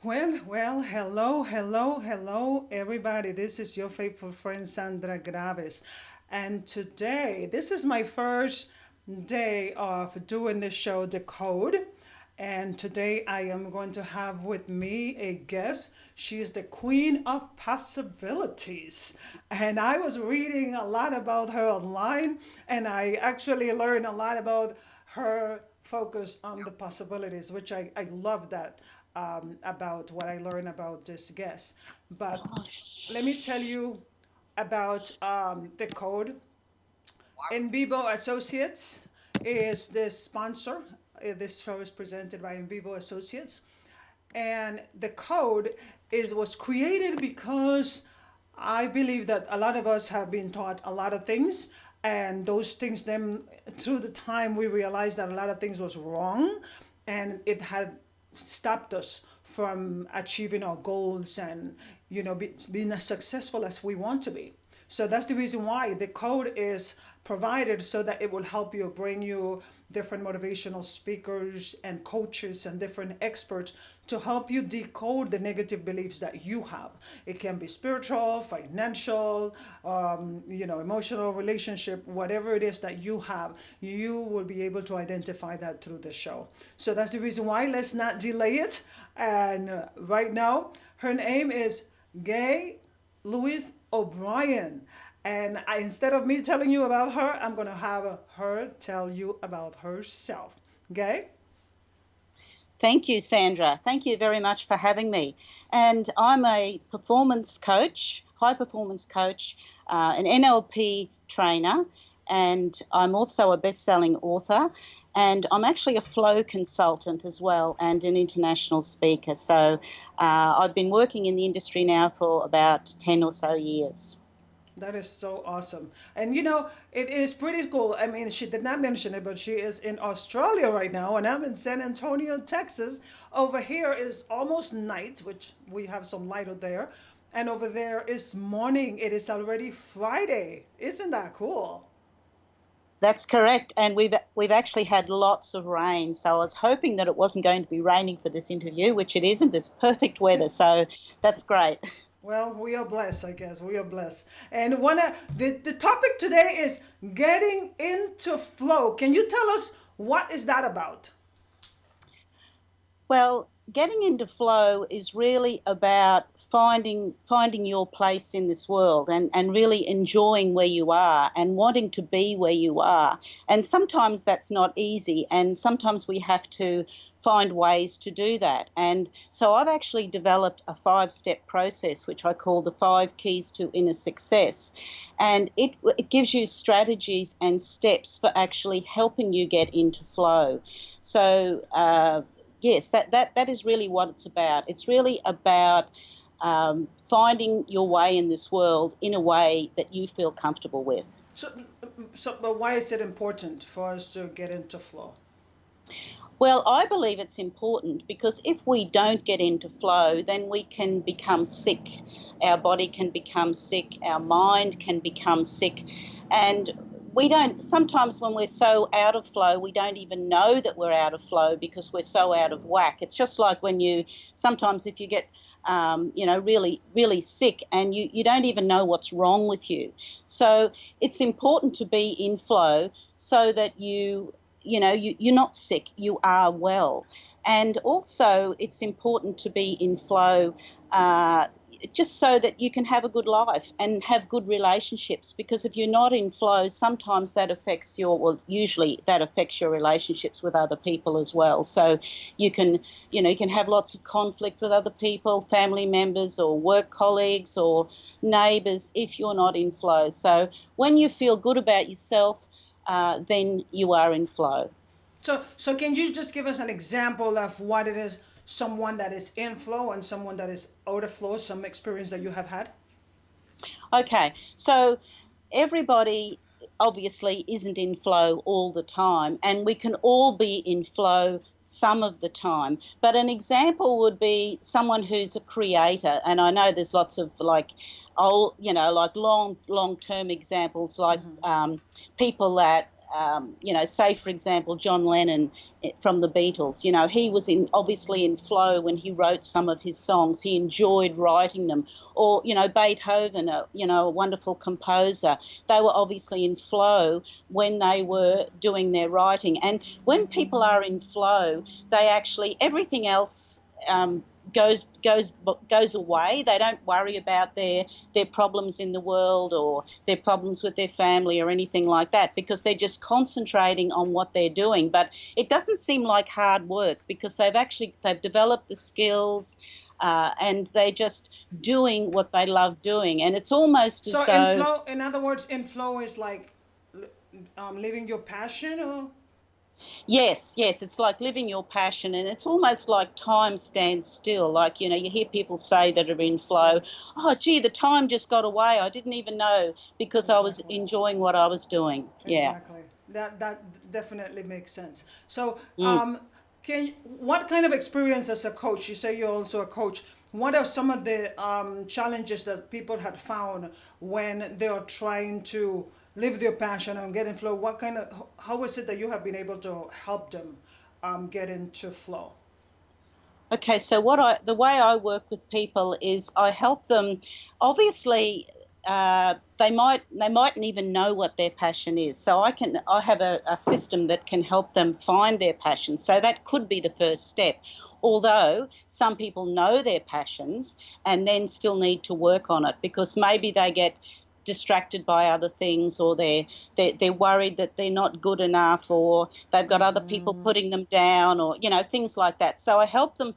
Hello, everybody. This is your faithful friend Sandra Graves. And today, this is my first day of doing the show, The Code. And today, I am going to have with me a guest. She is the queen of possibilities. And I was reading a lot about her online, and I actually learned a lot about her focus on the possibilities, which I love that about what I learned about this guest. But let me tell you about the code. In Vivo Associates is the sponsor. This show is presented by In Vivo Associates, and the code is was created because I believe that a lot of us have been taught a lot of things, and those things then through the time we realized that a lot of things was wrong, and it had stopped us from achieving our goals and being as successful as we want to be. So that's the reason why the code is provided so that it will help you bring you different motivational speakers and coaches and different experts to help you decode the negative beliefs that you have. It can be spiritual, financial, emotional, relationship, whatever it is that you have, you will be able to identify that through the show. So that's the reason why. Let's not delay it. And right now, her name is Gaye Louise O'Brien. And instead of me telling you about her, I'm going to have her tell you about herself. Okay? Thank you, Sandra. Thank you very much for having me. And I'm a performance coach, high performance coach, an NLP trainer, and I'm also a best-selling author. And I'm actually a flow consultant as well and an international speaker. So I've been working in the industry now for about 10 or so years. That is so awesome. And it is pretty cool. I mean, she did not mention it, but she is in Australia right now, and I'm in San Antonio, Texas. Over here is almost night, which we have some light out there. And over there is morning. It is already Friday. Isn't that cool? That's correct. And we've actually had lots of rain. So I was hoping that it wasn't going to be raining for this interview, which it isn't. It's perfect weather. So that's great. Well, we are blessed, I guess. We are blessed. And the topic today is getting into flow. Can you tell us what is that about? Well, getting into flow is really about finding your place in this world and really enjoying where you are and wanting to be where you are. And sometimes that's not easy, and sometimes we have to find ways to do that. And so I've actually developed a 5-step process which I call the 5 keys to inner success. And it gives you strategies and steps for actually helping you get into flow. So yes, that is really what it's about. It's really about finding your way in this world in a way that you feel comfortable with. But why is it important for us to get into flow? Well, I believe it's important because if we don't get into flow, then we can become sick. Our body can become sick, our mind can become sick, and we don't, sometimes when we're so out of flow, we don't even know that we're out of flow because we're so out of whack. It's just like when sometimes if you get really, really sick and you don't even know what's wrong with you. So it's important to be in flow so that you're not sick, you are well. And also it's important to be in flow just so that you can have a good life and have good relationships, because if you're not in flow, sometimes that affects usually that affects your relationships with other people as well. So you can have lots of conflict with other people, family members or work colleagues or neighbours if you're not in flow. So when you feel good about yourself, then you are in flow. So can you just give us an example of what it is, someone that is in flow and someone that is out of flow, some experience that you have had? Okay, so everybody obviously isn't in flow all the time, and we can all be in flow some of the time. But an example would be someone who's a creator, and I know there's lots of like old, like long term examples, like people that say for example, John Lennon from the Beatles. He was obviously in flow when he wrote some of his songs. He enjoyed writing them. Or Beethoven, a wonderful composer. They were obviously in flow when they were doing their writing. And when people are in flow, they actually everything else. Goes away. They don't worry about their problems in the world or their problems with their family or anything like that, because they're just concentrating on what they're doing. But it doesn't seem like hard work, because they've developed the skills, and they're just doing what they love doing. And it's almost as So in though. flow, in other words, in flow is like living your passion, or Yes, yes, it's like living your passion, and it's almost like time stands still. Like, you hear people say that are in flow, yes, oh, gee, the time just got away. I didn't even know, because I was exactly. enjoying what I was doing. Yeah. Exactly. That definitely makes sense. So, Mm. what kind of experience as a coach? You say you're also a coach. What are some of the challenges that people had found when they are trying to live their passion and get in flow? How is it that you have been able to help them get into flow? Okay, so the way I work with people is I help them. Obviously, they mightn't even know what their passion is. So I have a system that can help them find their passion. So that could be the first step. Although some people know their passions and then still need to work on it, because maybe they get distracted by other things, or they're worried that they're not good enough, or they've got other people Mm-hmm. putting them down, or things like that. So I help them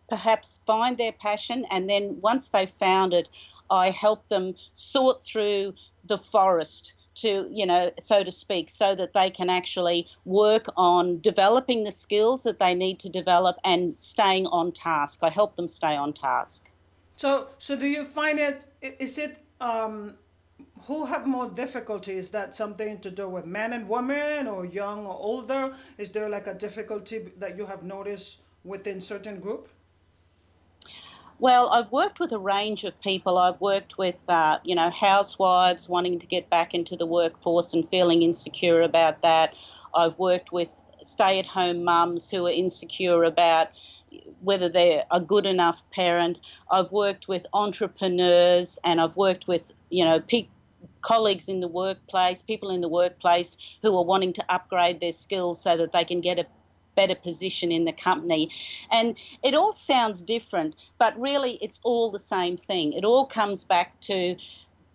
perhaps find their passion, and then once they've found it, I help them sort through the forest, to so to speak, so that they can actually work on developing the skills that they need to develop and staying on task. I help them stay on task. So do you find it? Is it who have more difficulty? Is that something to do with men and women, or young or older? Is there like a difficulty that you have noticed within certain group? Well, I've worked with a range of people. I've worked with, housewives wanting to get back into the workforce and feeling insecure about that. I've worked with stay-at-home mums who are insecure about whether they're a good enough parent. I've worked with entrepreneurs, and I've worked with, colleagues in the workplace, people in the workplace who are wanting to upgrade their skills so that they can get a better position in the company. And it all sounds different, but really it's all the same thing. It all comes back to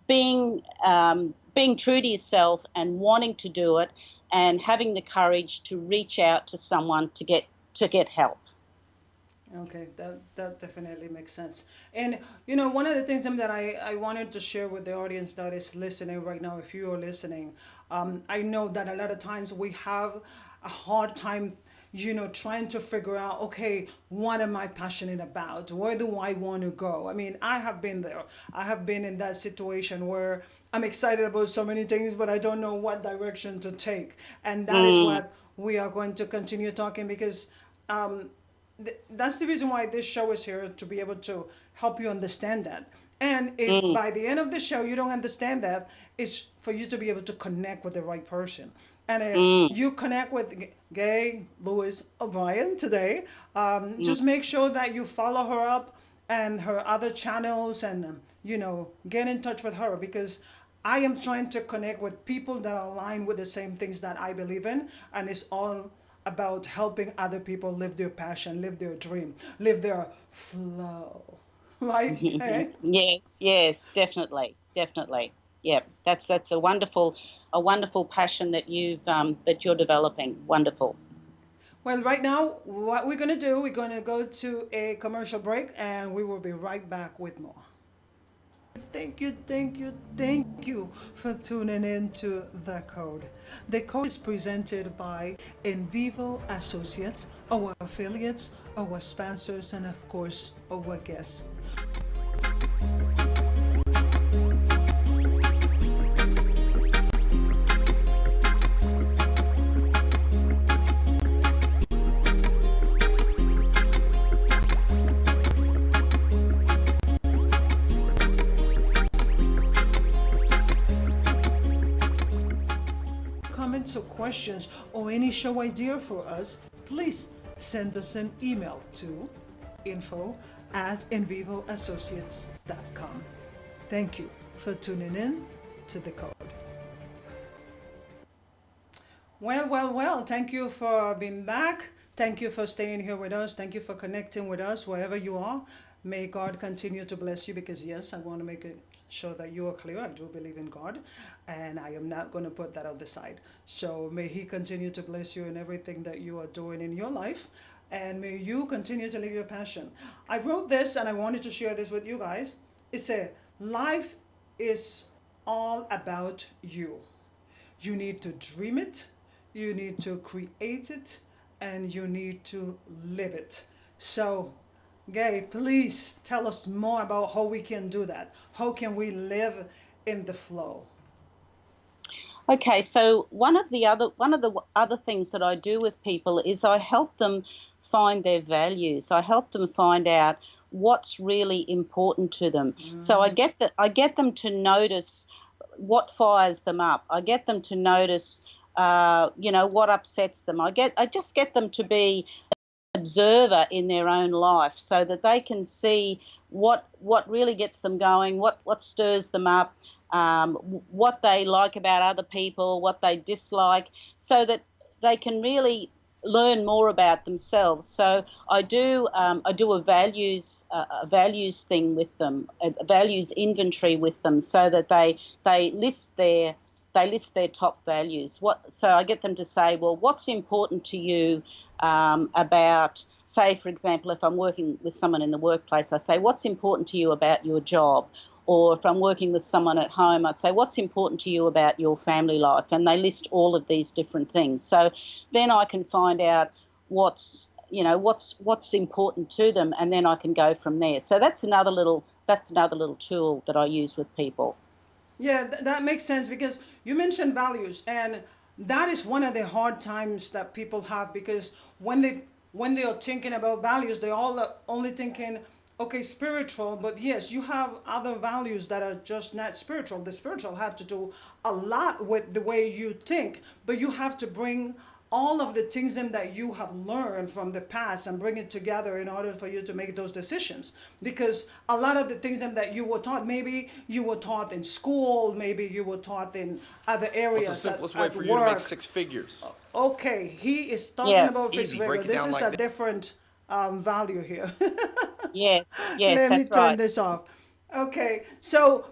being true to yourself and wanting to do it, and having the courage to reach out to someone to get help. Okay, that definitely makes sense. And one of the things that I wanted to share with the audience that is listening right now, if you are listening, I know that a lot of times we have a hard time, trying to figure out, okay, what am I passionate about? Where do I want to go? I mean, I have been there. I have been in that situation where I'm excited about so many things, but I don't know what direction to take. And that is Mm, what we are going to continue talking, because that's the reason why this show is here, to be able to help you understand that. And if mm, by the end of the show you don't understand that, it's for you to be able to connect with the right person. And if mm, you connect with Gaye Louise O'Brien today, mm, just make sure that you follow her up and her other channels, and get in touch with her, because I am trying to connect with people that align with the same things that I believe in, and it's all about helping other people live their passion, live their dream, live their flow. Right? Okay? yes, yes, definitely, definitely. Yeah, that's a wonderful passion that you're developing. Wonderful. Well, right now, what we're going to do, we're going to go to a commercial break, and we will be right back with more. Thank you for tuning in to The Code. The Code is presented by Vivo Associates, our affiliates, our sponsors, and of course, our guests. Comments or questions, or any show idea for us, please send us an email to info@invivoassociates.com. Thank you for tuning in to The Code. Well. Thank you for being back. Thank you for staying here with us. Thank you for connecting with us wherever you are. May God continue to bless you because, yes, I want to make it sure that you are clear. I do believe in God and I am not going to put that on the side. So may He continue to bless you in everything that you are doing in your life. And may you continue to live your passion. I wrote this and I wanted to share this with you guys. It said, life is all about you. You need to dream it, you need to create it, and you need to live it. So, Gaye, please tell us more about how we can do that. How can we live in the flow? Okay, so one of the other things that I do with people is I help them find their values. I help them find out what's really important to them. So I get them to notice what fires them up. I get them to notice what upsets them. I just get them to be observer in their own life so that they can see what really gets them going, what stirs them up, what they like about other people, what they dislike, so that they can really learn more about themselves. So I do a values thing with them, a values inventory with them, so that they list their top values. So I get them to say, well, what's important to you about, say, for example, if I'm working with someone in the workplace, I say, what's important to you about your job? Or if I'm working with someone at home, I'd say, what's important to you about your family life? And they list all of these different things. So then I can find out what's important to them, and then I can go from there. So that's another little tool that I use with people. Yeah, that makes sense because you mentioned values, and that is one of the hard times that people have because when they are thinking about values, they all are only thinking, okay, spiritual. But yes, you have other values that are just not spiritual. The spiritual have to do a lot with the way you think, but you have to bring all of the things in that you have learned from the past and bring it together in order for you to make those decisions, because a lot of the things that you were taught, maybe you were taught in school, maybe you were taught in other areas. What's the simplest way at for you to work. make six figures? Okay, he is talking Yeah. about fixed Easy. value. Break it This down is like a that. different value here. Yes, Let me that's turn right. this off. Okay, so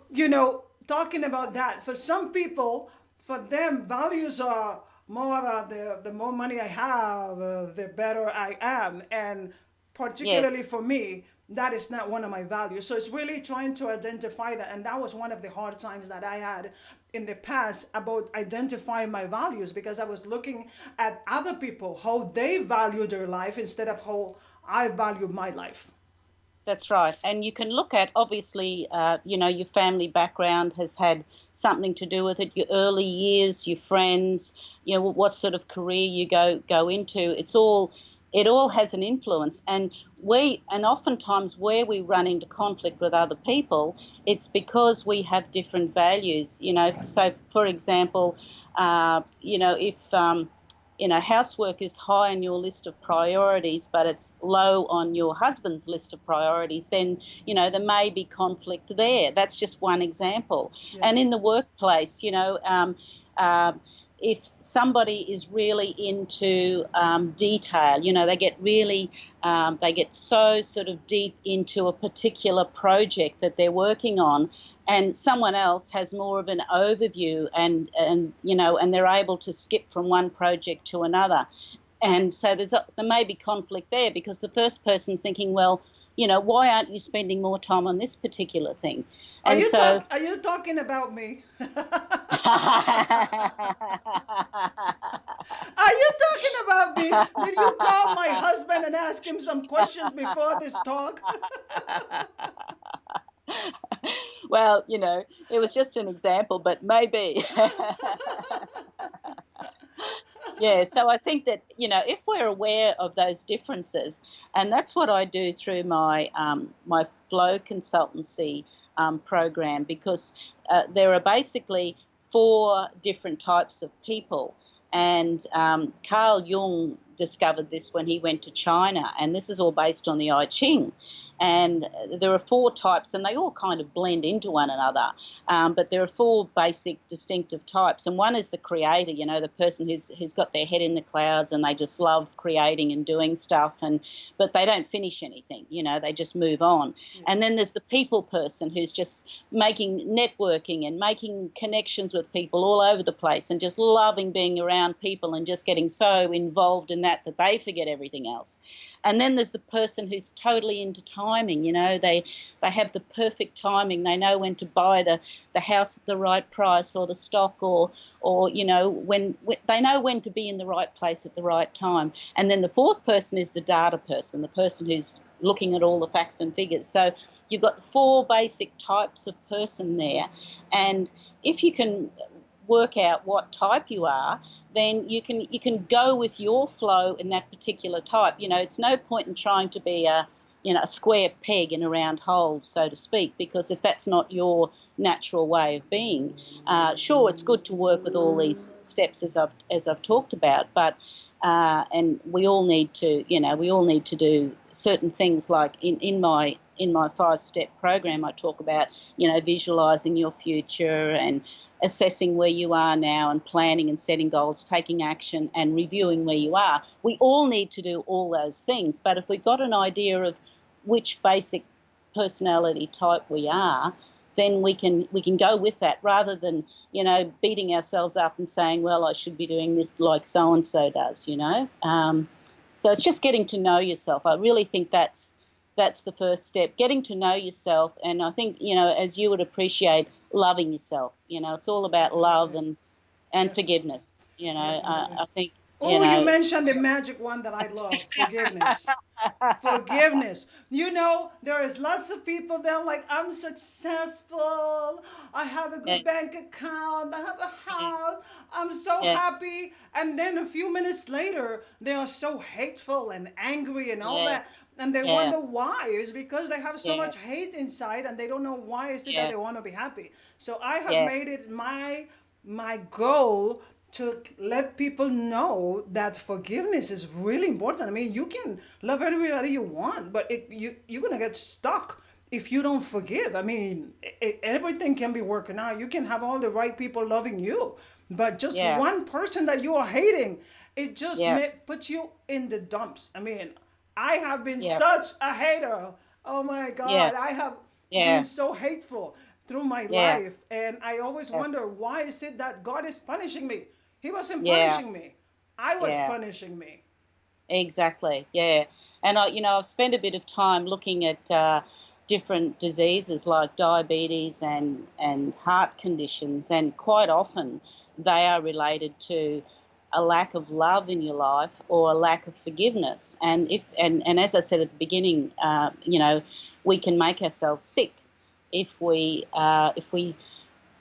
talking about that, for some people, for them, values are more about the more money I have, the better I am, and particularly Yes. for me, that is not one of my values. So it's really trying to identify that, and that was one of the hard times that I had in the past about identifying my values, because I was looking at other people, how they value their life instead of how I value my life. That's right. And you can look at, obviously, your family background has had something to do with it, your early years, your friends, what sort of career you go into. It all has an influence. And oftentimes where we run into conflict with other people, it's because we have different values. So for example, if housework is high on your list of priorities, but it's low on your husband's list of priorities, then, there may be conflict there. That's just one example. Yeah. And in the workplace, uh, if somebody is really into detail, they get so sort of deep into a particular project that they're working on, and someone else has more of an overview, and they're able to skip from one project to another. And so there may be conflict there because the first person's thinking, well, why aren't you spending more time on this particular thing? And so Are you talking about me? Are you talking about me? Did you call my husband and ask him some questions before this talk? well, it was just an example, but maybe. Yeah, so I think that, if we're aware of those differences, and that's what I do through my flow consultancy program, because there are basically four different types of people. And Carl Jung discovered this when he went to China, and this is all based on the I Ching. And there are four types, and they all kind of blend into one another. But there are four basic distinctive types, and one is the creator. You know, the person who's got their head in the clouds and they just love creating and doing stuff, but they don't finish anything. You know, they just move on. And then there's the people person who's just making networking and making connections with people all over the place and just loving being around people and just getting so involved in that they forget everything else. And then there's the person who's totally into timing. You know, they have the perfect timing. They know when to buy the house at the right price or the stock or you know, when they know when to be in the right place at the right time. And then the fourth person is the data person, the person who's looking at all the facts and figures. So you've got the four basic types of person there. And if you can work out what type you are, then you can go with your flow in that particular type. You know, it's no point in trying to be a square peg in a round hole, so to speak, because if that's not your natural way of being, sure, it's good to work with all these steps as I've talked about, but and we all need to do certain things. Like in my 5-step program, I talk about, you know, visualizing your future and assessing where you are now and planning and setting goals, taking action and reviewing where you are. We all need to do all those things, but if we've got an idea of which basic personality type we are, then we can go with that rather than, you know, beating ourselves up and saying, well, I should be doing this like so-and-so does, you know. So it's just getting to know yourself. I really think that's the first step, getting to know yourself. And I think, you know, as you would appreciate, loving yourself. You know, it's all about love and forgiveness. You know, I think, you Oh, you know. mentioned the magic one that I love, forgiveness. Forgiveness. You know, there is lots of people there like, I'm successful, I have a Yeah, good bank account, I have a house, I'm so yeah, happy. And then a few minutes later, they are so hateful and angry and all yeah, that. And they yeah, wonder why. It's because they have so yeah, much hate inside and they don't know why is it that yeah, they want to be happy. So I have yeah, made it my goal to let people know that forgiveness is really important. I mean, you can love everybody you want, but you're gonna get stuck if you don't forgive. I mean, everything can be working out. You can have all the right people loving you, but just yeah, one person that you are hating, it just yeah, puts you in the dumps. I mean, I have been yeah, such a hater. Oh my yeah, God, I have been yeah, so hateful through my yeah, life, and I always yeah, wonder why is it that God is punishing me? He wasn't yeah, punishing me. I was yeah. punishing me. Exactly, yeah. And I've spent a bit of time looking at different diseases like diabetes and heart conditions, and quite often they are related to a lack of love in your life or a lack of forgiveness. And as I said at the beginning, we can make ourselves sick if we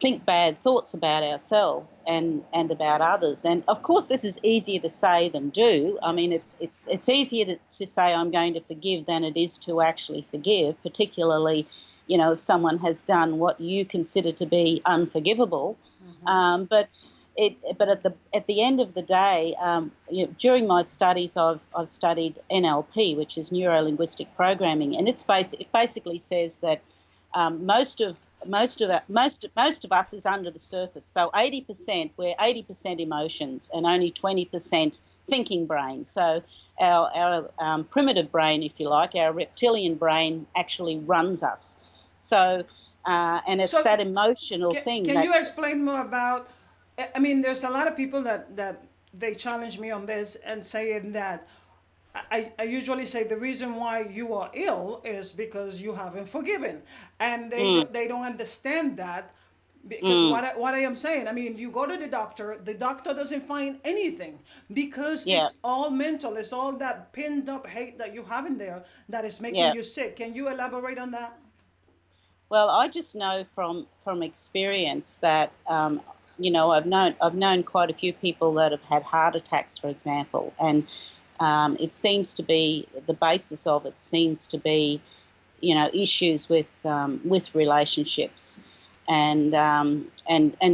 think bad thoughts about ourselves and about others. And of course, this is easier to say than do. I mean, Yes. it's easier to say I'm going to forgive than it is to actually forgive, particularly, you know, if someone has done what you consider to be unforgivable. But at the end of the day, during my studies, I've studied NLP, which is neuro linguistic programming, and it basically says that most of us is under the surface. So 80%, we're 80% emotions and only 20% thinking brain. So our primitive brain, if you like, our reptilian brain actually runs us. So and it's So that emotional thing can that. you explain more about? I mean, there's a lot of people that they challenge me on this and saying that I usually say the reason why you are ill is because you haven't forgiven, and Mm, they don't understand that because mm, what I am saying, I mean, you go to the doctor doesn't find anything because yeah, it's all mental, it's all that pinned up hate that you have in there that is making yeah. you sick. Can you elaborate on that? Well, I just know from experience that I've known quite a few people that have had heart attacks, for example, and it seems to be the basis of it seems to be, you know, issues with relationships. and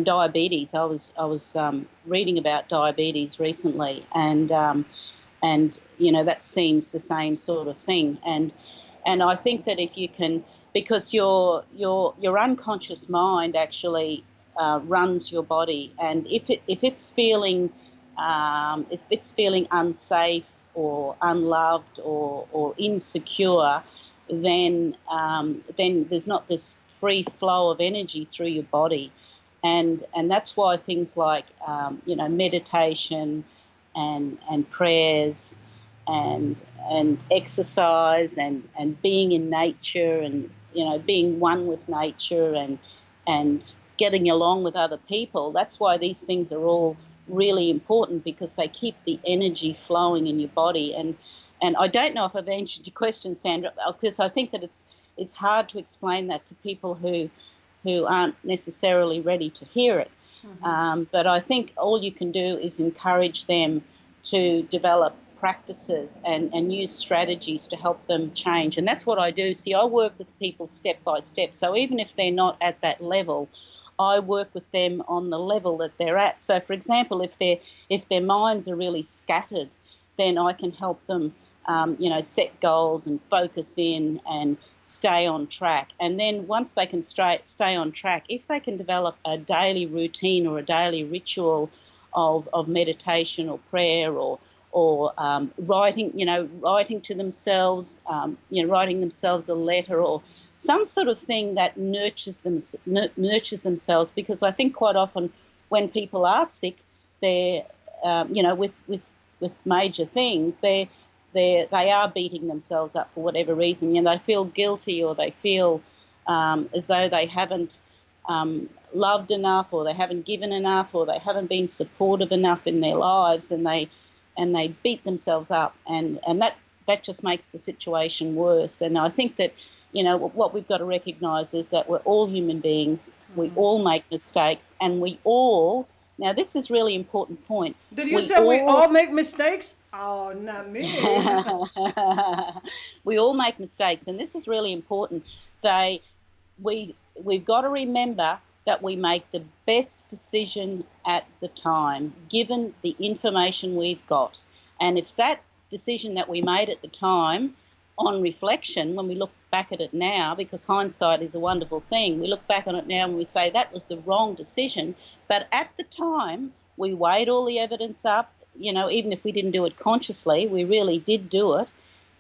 diabetes. I was reading about diabetes recently, and that seems the same sort of thing. And I think that if you can, because your unconscious mind actually runs your body, and if it's feeling unsafe or unloved or insecure, then there's not this free flow of energy through your body, and that's why things like meditation and prayers and exercise and being in nature, and being one with nature, and getting along with other people. That's why these things are all really important, because they keep the energy flowing in your body. And I don't know if I've answered your question, Sandra, because I think that it's hard to explain that to people who aren't necessarily ready to hear it. But I think all you can do is encourage them to develop practices and use strategies to help them change. And that's what I do. See, I work with people step by step. So even if they're not at that level, I work with them on the level that they're at. So, for example, if their minds are really scattered, then I can help them set goals and focus in and stay on track. And then once they can stay on track, if they can develop a daily routine or a daily ritual of meditation or prayer or writing to themselves, writing themselves a letter or some sort of thing that nurtures themselves, because I think quite often when people are sick, they're with major things, they are beating themselves up for whatever reason. They feel guilty, or they feel as though they haven't loved enough, or they haven't given enough, or they haven't been supportive enough in their lives, and they beat themselves up, and that just makes the situation worse. And I think that what we've got to recognise is that we're all human beings. We all make mistakes, and we all. Now, this is a really important point. Did you say we all make mistakes? Oh, not me. We all make mistakes, and this is really important. We've got to remember that we make the best decision at the time, given the information we've got. And if that decision that we made at the time, on reflection, when we look back at it now, because hindsight is a wonderful thing, we look back on it now and we say that was the wrong decision. But at the time, we weighed all the evidence up, even if we didn't do it consciously, we really did do it.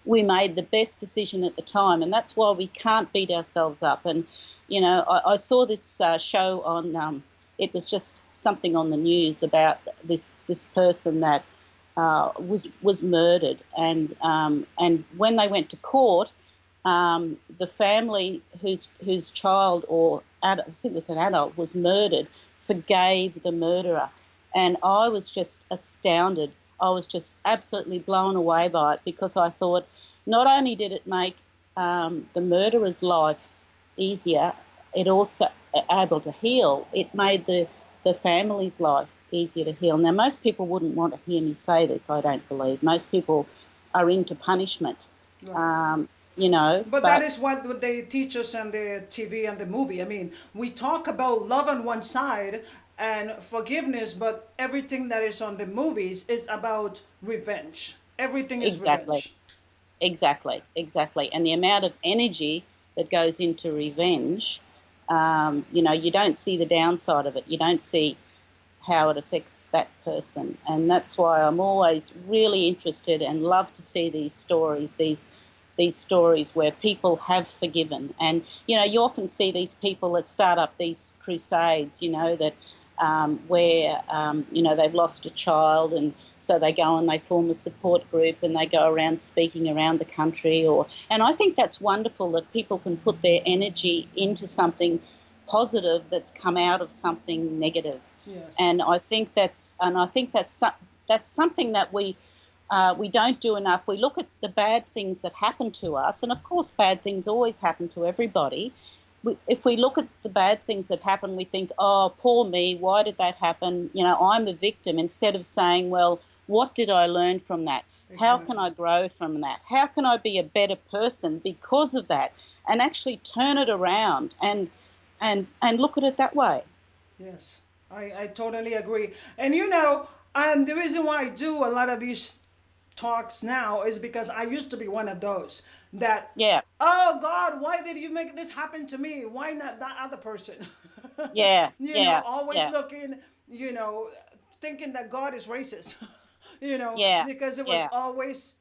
We made the best decision at the time, and that's why we can't beat ourselves up. And, I saw this show on, it was just something on the news about this person that was murdered, and when they went to court, the family whose child or adult, I think it was an adult, was murdered, forgave the murderer, and I was just astounded. I was just absolutely blown away by it, because I thought not only did it make the murderer's life easier, it also able to heal. It made the family's life easier to heal. Now, most people wouldn't want to hear me say this, I don't believe. Most people are into punishment, Right. But that is what they teach us on the TV and the movie. I mean, we talk about love on one side and forgiveness, but everything that is on the movies is about revenge. Everything is exactly, revenge. exactly. And the amount of energy that goes into revenge, you don't see the downside of it. You don't see how it affects that person. And that's why I'm always really interested and love to see these stories where people have forgiven. And, you often see these people that start up these crusades, that where, they've lost a child, and so they go and they form a support group and they go around speaking around the country. And I think that's wonderful, that people can put their energy into something positive that's come out of something negative. Yes. And I think that's something that we don't do enough. We look at the bad things that happen to us, and of course bad things always happen to everybody. If we look at the bad things that happen, we think, oh, poor me, why did that happen? I'm a victim, instead of saying, well, what did I learn from that? Exactly. How can I grow from that? How can I be a better person because of that? And actually turn it around and and look at it that way. Yes, I totally agree. And the reason why I do a lot of these talks now is because I used to be one of those that, Yeah, oh God, why did you make this happen to me? Why not that other person? yeah, yeah, Always yeah, looking, you know, thinking that God is racist, yeah, because it was yeah. always,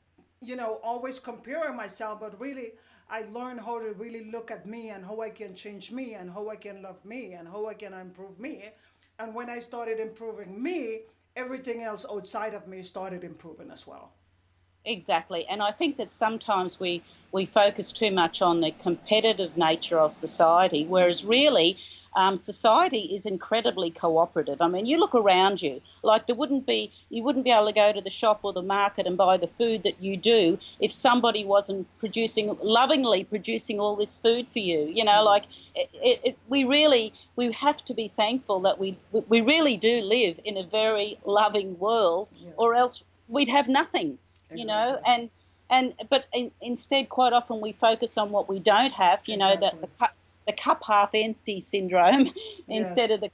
always comparing myself, but really, I learned how to really look at me and how I can change me and how I can love me and how I can improve me. And when I started improving me, everything else outside of me started improving as well. Exactly. And I think that sometimes we focus too much on the competitive nature of society, whereas really society is incredibly cooperative. I mean, you look around you, like you wouldn't be able to go to the shop or the market and buy the food that you do if somebody wasn't lovingly producing all this food for you. Yes. We have to be thankful that we really do live in a very loving world, Yeah. or else we'd have nothing, Exactly. instead quite often we focus on what we don't have, that Exactly. the cup half empty syndrome Yes. instead of the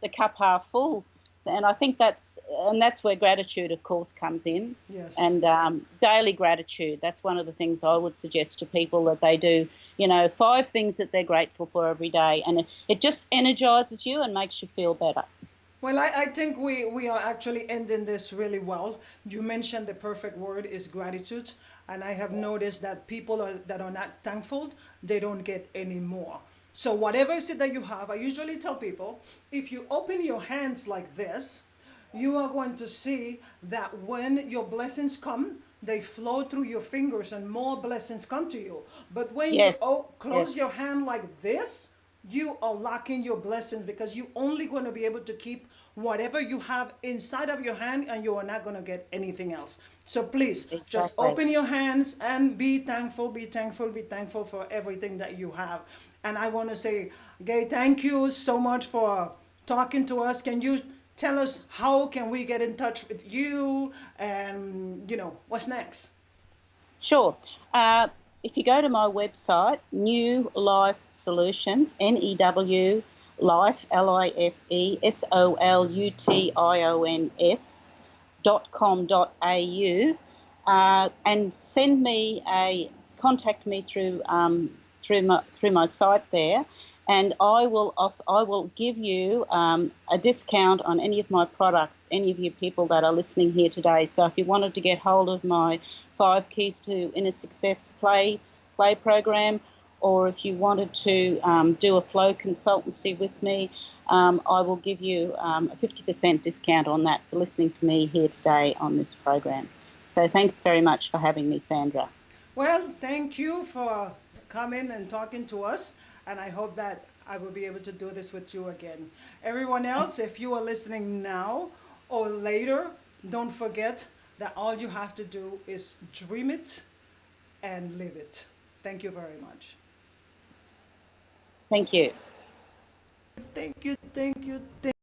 cup half full. And I think that's where gratitude, of course, comes in. Yes. And daily gratitude, that's one of the things I would suggest to people, that they do, 5 things that they're grateful for every day, and it just energizes you and makes you feel better. Well, I think we are actually ending this really well. You mentioned the perfect word is gratitude, and I have noticed that that are not thankful, they don't get any more. So whatever is it that you have, I usually tell people, if you open your hands like this, you are going to see that when your blessings come, they flow through your fingers and more blessings come to you. But when you Yes, close yes, your hand like this, you are locking your blessings because you're only going to be able to keep whatever you have inside of your hand and you are not going to get anything else. So please just exactly. open your hands and be thankful, be thankful, be thankful for everything that you have. And I want to say, Gaye, thank you so much for talking to us. Can you tell us how can we get in touch with you and what's next? Sure. Uh, if you go to my website, New Life Solutions, NEW Life, LIFE SOLUTIONS.com.au, and contact me through my site there, and I will give you a discount on any of my products, any of you people that are listening here today. So if you wanted to get hold of my 5 Keys to Inner Success play program, or if you wanted to do a flow consultancy with me, I will give you a 50% discount on that for listening to me here today on this program. So thanks very much for having me, Sandra. Well, thank you for coming and talking to us, and I hope that I will be able to do this with you again. Everyone else, if you are listening now or later, don't forget that all you have to do is dream it and live it. Thank you very much. Thank you. Thank you, thank you, thank